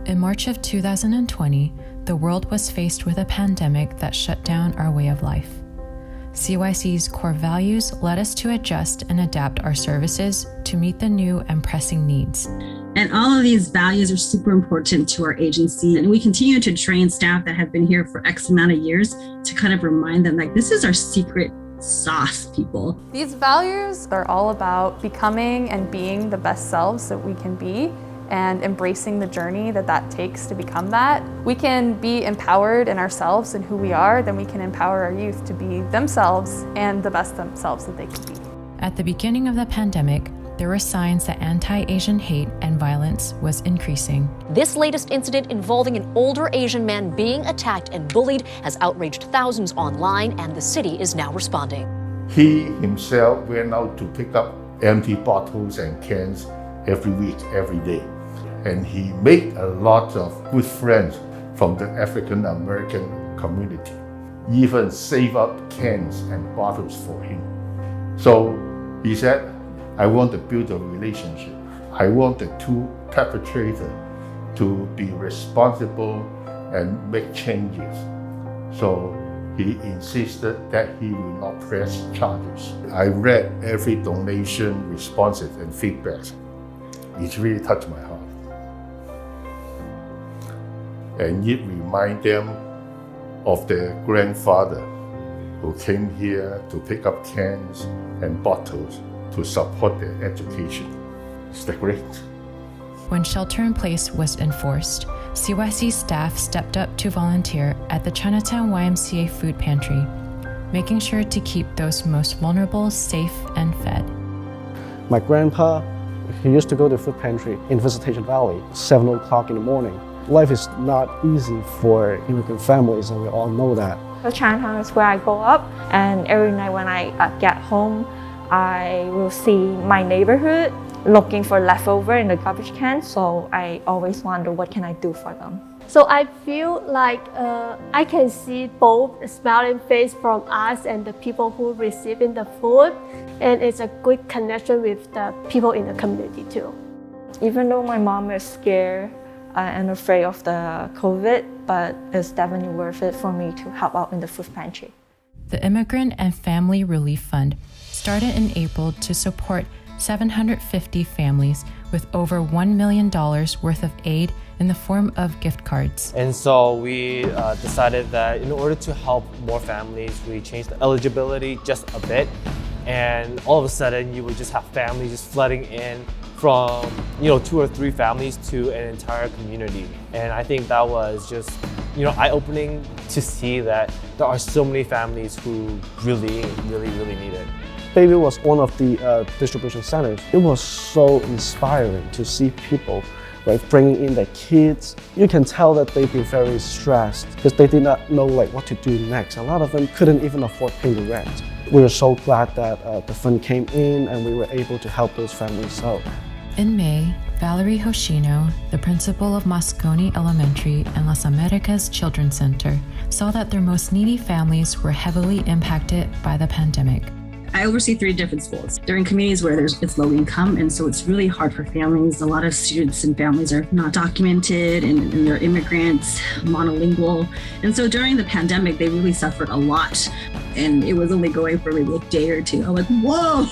In March of 2020, the world was faced with a pandemic that shut down our way of life. CYC's core values led us to adjust and adapt our services to meet the new and pressing needs. And all of these values are super important to our agency. And we continue to train staff that have been here for X amount of years to kind of remind them, like, this is our secret sauce, people. These values are all about becoming and being the best selves that we can be and embracing the journey that takes to become that. We can be empowered in ourselves and who we are, then we can empower our youth to be themselves and the best themselves that they can be. At the beginning of the pandemic, there were signs that anti-Asian hate and violence was increasing. This latest incident involving an older Asian man being attacked and bullied has outraged thousands online, and the city is now responding. He himself went out to pick up empty bottles and cans every week, every day. And he made a lot of good friends from the African American community, even save up cans and bottles for him. So he said, I want to build a relationship. I want the two perpetrators to be responsible and make changes. So he insisted that he will not press charges. I read every donation, responses, and feedbacks. It really touched my heart. And it reminded them of their grandfather who came here to pick up cans and bottles to support their education. It's great. When shelter-in-place was enforced, CYC staff stepped up to volunteer at the Chinatown YMCA food pantry, making sure to keep those most vulnerable safe and fed. My grandpa, he used to go to the food pantry in Visitation Valley, 7 o'clock in the morning. Life is not easy for immigrant families, and we all know that. So Chinatown is where I grow up, and every night when I get home, I will see my neighborhood looking for leftover in the garbage can, so I always wonder what can I do for them. So I feel like I can see both the smiling face from us and the people who receiving the food, and it's a good connection with the people in the community too. Even though my mom is scared and afraid of the COVID, but it's definitely worth it for me to help out in the food pantry. The Immigrant and Family Relief Fund started in April to support 750 families with over $1 million worth of aid in the form of gift cards. And so we decided that in order to help more families, we changed the eligibility just a bit. And all of a sudden, you would just have families just flooding in from 2 or 3 families to an entire community. And I think that was just eye-opening to see that there are so many families who really need it. Bayview was one of the distribution centers. It was so inspiring to see people bringing in their kids. You can tell that they've been very stressed because they did not know what to do next. A lot of them couldn't even afford paying the rent. We were so glad that the fund came in and we were able to help those families out. In May, Valerie Hoshino, the principal of Moscone Elementary and Las Americas Children's Center, saw that their most needy families were heavily impacted by the pandemic. I oversee 3 different schools. They're in communities where it's low income, and so it's really hard for families. A lot of students and families are not documented, and they're immigrants, monolingual. And so during the pandemic, they really suffered a lot. And it was only going for maybe a day or 2. I was like, whoa!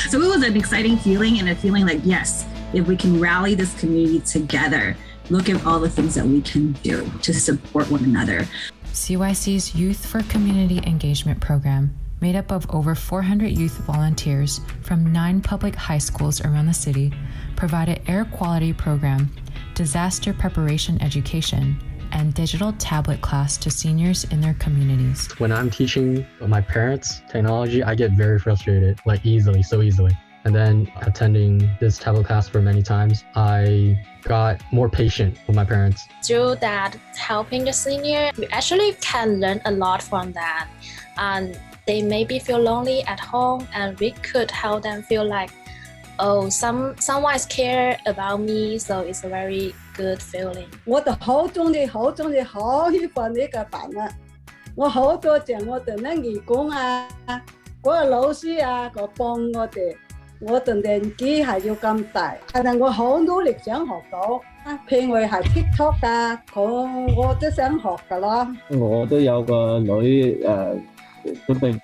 So it was an exciting feeling, and a feeling like, yes, if we can rally this community together, look at all the things that we can do to support one another. CYC's Youth for Community Engagement program, made up of over 400 youth volunteers from 9 public high schools around the city, provided air quality program, disaster preparation education, and digital tablet class to seniors in their communities. When I'm teaching my parents technology, I get very frustrated, so easily. And then attending this tablet class for many times, I got more patient with my parents. Through that, helping the senior, we actually can learn a lot from that. And they maybe feel lonely at home, and we could help them feel like, someone is care about me, so it's a very good feeling. 我哋好中意好喜歡呢個班啊！我好多謝我哋嘅義工啊，嗰個老師啊，個幫我哋我嘅年紀係要咁大，但係我好努力想學到。譬如係 TikTok 啊，我都想學㗎啦。我都有個女準備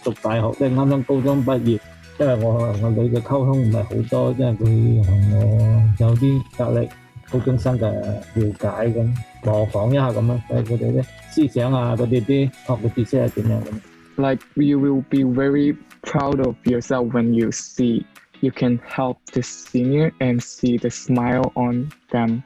讀大學，即係啱啱高中畢業。因為我女嘅溝通唔係好多，因為佢同我有啲隔離高中生嘅了解咁，模仿一下咁樣，睇佢哋啲思想啊，嗰啲學嘅知識係點樣咁。Like you will be very proud of yourself when you see you can help the senior and see the smile on them.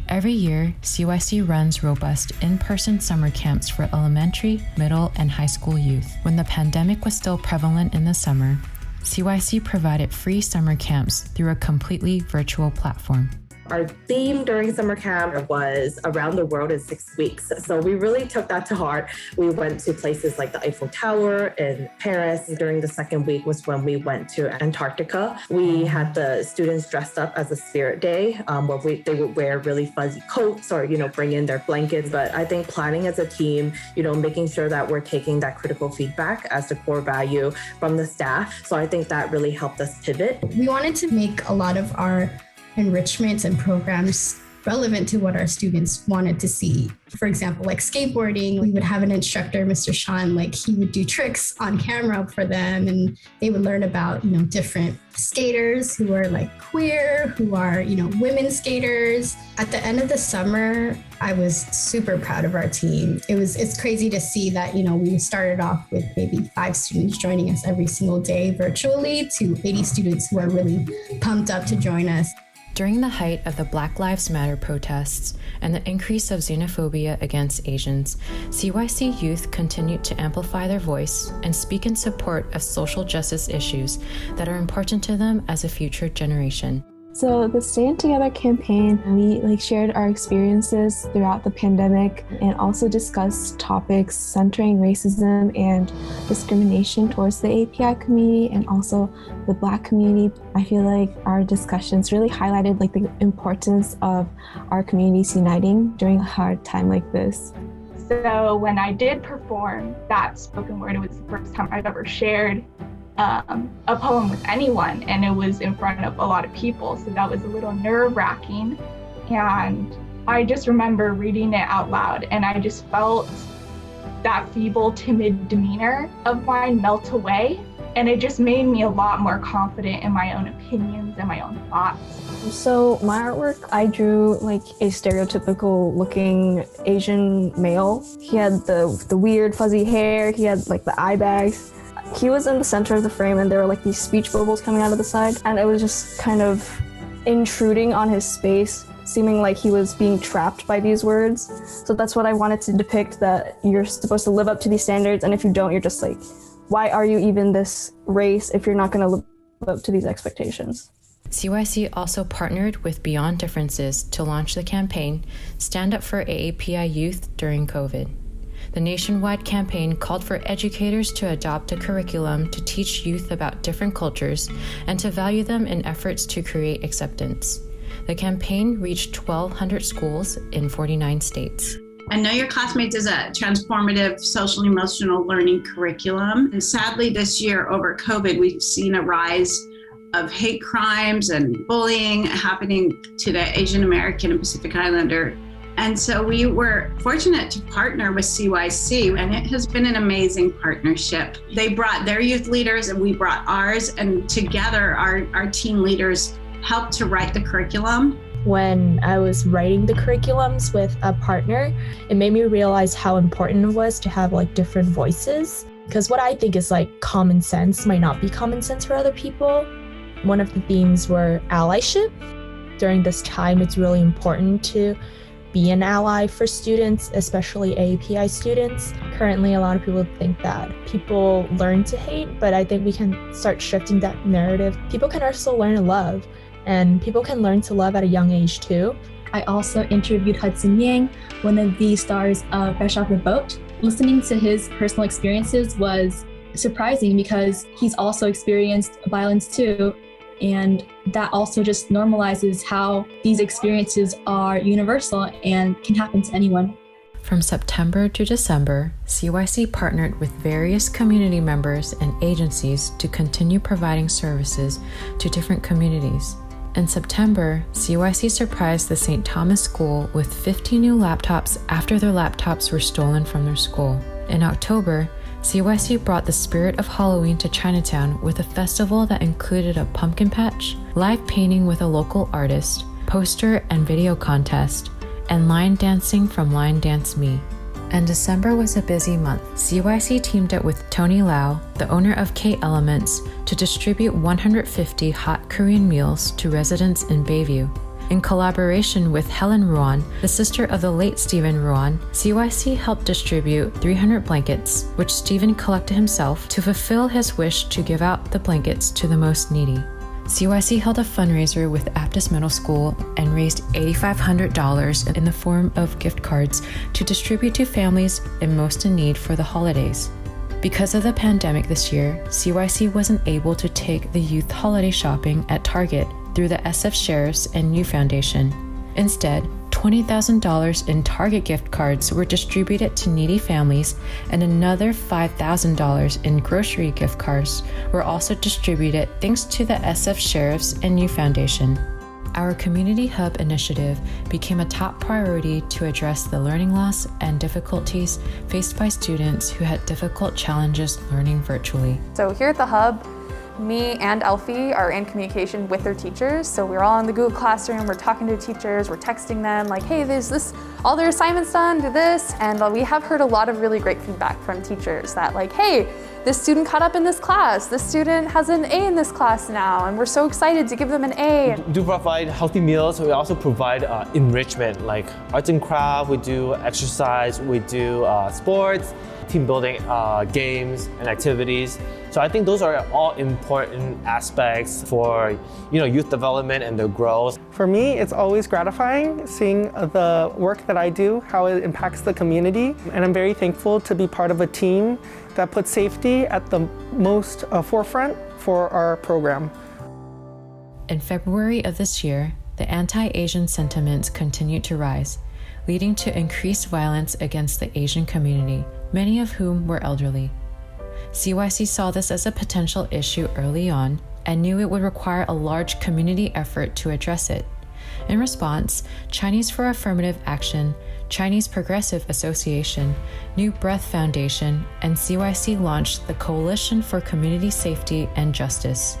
Every year, CYC runs robust in-person summer camps for elementary, middle, and high school youth. When the pandemic was still prevalent in the summer, CYC provided free summer camps through a completely virtual platform. Our theme during summer camp was around the world in 6 weeks. So we really took that to heart. We went to places like the Eiffel Tower in Paris. During the second week was when we went to Antarctica. We had the students dressed up as a spirit day, where they would wear really fuzzy coats or, bring in their blankets. But I think planning as a team, making sure that we're taking that critical feedback as the core value from the staff. So I think that really helped us pivot. We wanted to make a lot of our enrichments and programs relevant to what our students wanted to see. For example, like skateboarding, we would have an instructor, Mr. Sean, he would do tricks on camera for them, and they would learn about, different skaters who are queer, who are, women skaters. At the end of the summer, I was super proud of our team. It's crazy to see that, we started off with maybe 5 students joining us every single day virtually to 80 students who are really pumped up to join us. During the height of the Black Lives Matter protests and the increase of xenophobia against Asians, CYC youth continued to amplify their voice and speak in support of social justice issues that are important to them as a future generation. So the Stand Together campaign, we shared our experiences throughout the pandemic and also discussed topics centering racism and discrimination towards the API community and also the Black community. I feel like our discussions really highlighted the importance of our communities uniting during a hard time like this. So when I did perform that spoken word, it was the first time I've ever shared a poem with anyone, and it was in front of a lot of people, so that was a little nerve-wracking. And I just remember reading it out loud, and I just felt that feeble, timid demeanor of mine melt away, and it just made me a lot more confident in my own opinions and my own thoughts. So my artwork, I drew a stereotypical looking Asian male. He had the weird fuzzy hair, he had the eye bags. He was in the center of the frame, and there were these speech bubbles coming out of the side, and it was just kind of intruding on his space, seeming like he was being trapped by these words. So that's what I wanted to depict, that you're supposed to live up to these standards, and if you don't, you're just why are you even this race if you're not going to live up to these expectations? CYC also partnered with Beyond Differences to launch the campaign Stand Up for AAPI Youth during COVID. The nationwide campaign called for educators to adopt a curriculum to teach youth about different cultures and to value them in efforts to create acceptance. The campaign reached 1,200 schools in 49 states. And Know Your Classmates is a transformative social emotional learning curriculum. And sadly, this year over COVID, we've seen a rise of hate crimes and bullying happening to the Asian American and Pacific Islander. And so we were fortunate to partner with CYC, and it has been an amazing partnership. They brought their youth leaders and we brought ours, and together our team leaders helped to write the curriculum. When I was writing the curriculums with a partner, it made me realize how important it was to have different voices. Because what I think is common sense might not be common sense for other people. One of the themes were allyship. During this time, it's really important to be an ally for students, especially AAPI students. Currently, a lot of people think that people learn to hate, but I think we can start shifting that narrative. People can also learn to love, and people can learn to love at a young age too. I also interviewed Hudson Yang, one of the stars of Fresh Off the Boat. Listening to his personal experiences was surprising because he's also experienced violence too. And that also just normalizes how these experiences are universal and can happen to anyone. From September to December, CYC partnered with various community members and agencies to continue providing services to different communities. In September, CYC surprised the St. Thomas School with 50 new laptops after their laptops were stolen from their school. In October, CYC brought the spirit of Halloween to Chinatown with a festival that included a pumpkin patch, live painting with a local artist, poster and video contest, and line dancing from Line Dance Me. And December was a busy month. CYC teamed up with Tony Lau, the owner of K Elements, to distribute 150 hot Korean meals to residents in Bayview. In collaboration with Helen Ruan, the sister of the late Stephen Ruan, CYC helped distribute 300 blankets, which Stephen collected himself to fulfill his wish to give out the blankets to the most needy. CYC held a fundraiser with Aptis Middle School and raised $8,500 in the form of gift cards to distribute to families in most in need for the holidays. Because of the pandemic this year, CYC wasn't able to take the youth holiday shopping at Target through the SF Sheriff's and New Foundation. Instead, $20,000 in Target gift cards were distributed to needy families, and another $5,000 in grocery gift cards were also distributed thanks to the SF Sheriff's and New Foundation. Our Community Hub initiative became a top priority to address the learning loss and difficulties faced by students who had difficult challenges learning virtually. So here at the Hub, me and Elfie are in communication with their teachers. So we're all in the Google Classroom, we're talking to teachers, we're texting them like, hey, there's this, all their assignments done, do this. And we have heard a lot of really great feedback from teachers that like, hey, this student caught up in this class, this student has an A in this class now, and we're so excited to give them an A. We do provide healthy meals. We also provide enrichment, like arts and craft, we do exercise, we do sports, team building games and activities. So I think those are all important aspects for youth development and their growth. For me, it's always gratifying seeing the work that I do, how it impacts the community. And I'm very thankful to be part of a team that puts safety at the most forefront for our program. In February of this year, the anti-Asian sentiments continued to rise, leading to increased violence against the Asian community, many of whom were elderly. CYC saw this as a potential issue early on and knew it would require a large community effort to address it. In response, Chinese for Affirmative Action, Chinese Progressive Association, New Breath Foundation, and CYC launched the Coalition for Community Safety and Justice.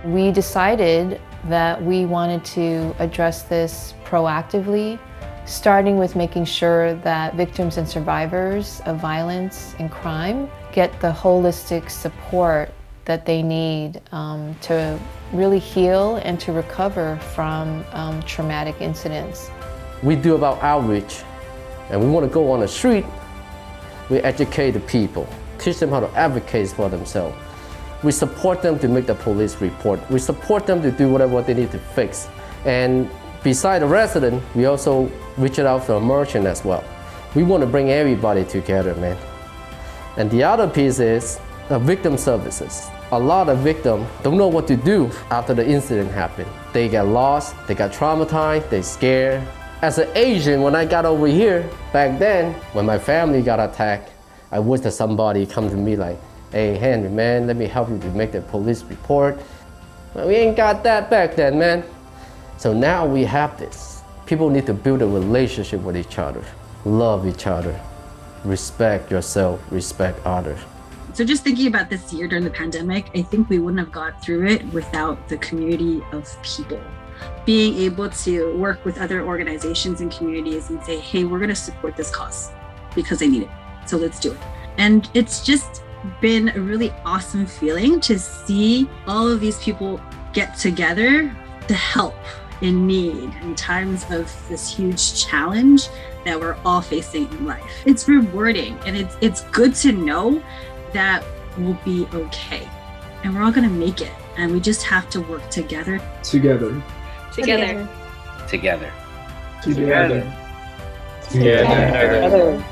We decided that we wanted to address this proactively, starting with making sure that victims and survivors of violence and crime get the holistic support that they need to really heal and to recover from traumatic incidents. We do about outreach, and we want to go on the street. We educate the people, teach them how to advocate for themselves. We support them to make the police report. We support them to do whatever they need to fix. And beside the resident, we also reach it out to a merchant as well. We want to bring everybody together, man. And the other piece is the victim services. A lot of victims don't know what to do after the incident happened. They get lost, they got traumatized, they scared. As an Asian, when I got over here, back then, when my family got attacked, I wish that somebody come to me like, hey, Henry, man, let me help you to make the police report. Well, we ain't got that back then, man. So now we have this. People need to build a relationship with each other, love each other, respect yourself, respect others. So just thinking about this year during the pandemic, I think we wouldn't have got through it without the community of people. Being able to work with other organizations and communities and say, hey, we're gonna support this cause because they need it, so let's do it. And it's just been a really awesome feeling to see all of these people get together to help in need in times of this huge challenge that we're all facing in life. It's rewarding, and it's good to know that we'll be okay, and we're all gonna make it, and we just have to work together. Together. Together. Together. Together. Together. Together.